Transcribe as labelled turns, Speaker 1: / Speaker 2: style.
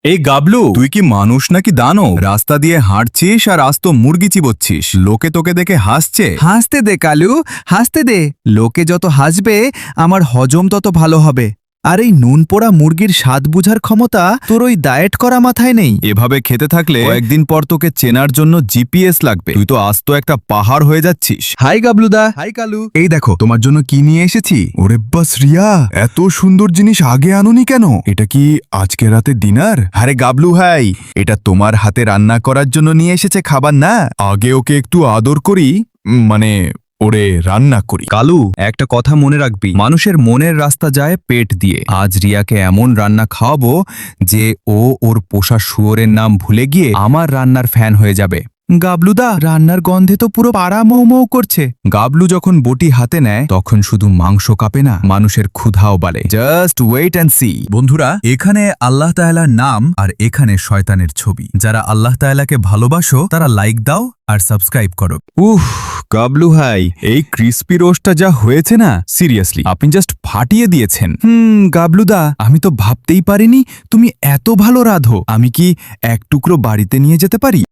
Speaker 1: এই গাবলু, তুই কি মানুষ নাকি দানব? রাস্তা দিয়ে হাঁটছিস আর আস্ত মুরগি চিবোচ্ছিস। লোকে তোকে দেখে হাসছে।
Speaker 2: হাসতে দে কালু, হাসতে দে। লোকে যত হাসবে আমার হজম তত ভালো হবে। আর এই নুন পোড়া মুরগির স্বাদ বুঝার ক্ষমতা তোর ওই ডায়েট করা মাথায় নেই।
Speaker 1: এভাবে খেতে থাকলে কয়েকদিন পর তোকে চেনার জন্য জিপিএস লাগবে। তুই তো আস্ত একটা পাহাড় হয়ে যাচ্ছিস।
Speaker 2: হাই গাবলুদা। হাই কালু।
Speaker 1: এই দেখো তোমার জন্য কি নিয়ে এসেছি। ওরে বাস রিয়া, এত সুন্দর জিনিস আগে আনোনি কেন? এটা কি আজকে রাতে ডিনার? আরে গাবলু ভাই, এটা তোমার হাতে রান্না করার জন্য নিয়ে এসেছে খাবার না। আগে ওকে একটু আদর করি, মানে ওরে রান্না করি।
Speaker 2: কালু, একটা কথা মনে রাখবি, মানুষের মনের রাস্তা যায় পেট দিয়ে। আজ রিয়াকে এমন রান্না খাওয়াবো যে ও ওর পোষা শুয়োরের নাম ভুলে গিয়ে আমার রান্নার ফ্যান হয়ে যাবে। গাবলুদা, রান্নার গন্ধে তো পুরো পাড়া মৌ মৌ করছে। গাবলু যখন বটি হাতে নেয় তখন শুধু মাংস কাঁপে না, মানুষের ক্ষুধাও বাড়ে। Just wait and see. বন্ধুরা, এখানে আল্লাহ তাআলার নাম আর এখানে শয়তানের ছবি। যারা আল্লাহ তাআলাকে ভালোবাসো তারা লাইক দাও আর সাবস্ক্রাইব করো।
Speaker 1: উফ গাবলু ভাই, এই ক্রিস্পি রোস্টটা যা হয়েছে না, সিরিয়াসলি আপনি জাস্ট ফাটিয়ে দিয়েছেন।
Speaker 2: গাবলুদা, আমি তো ভাবতেই পারিনি তুমি এত ভালো রাঁধো। আমি কি এক টুকরো বাড়িতে নিয়ে যেতে পারি?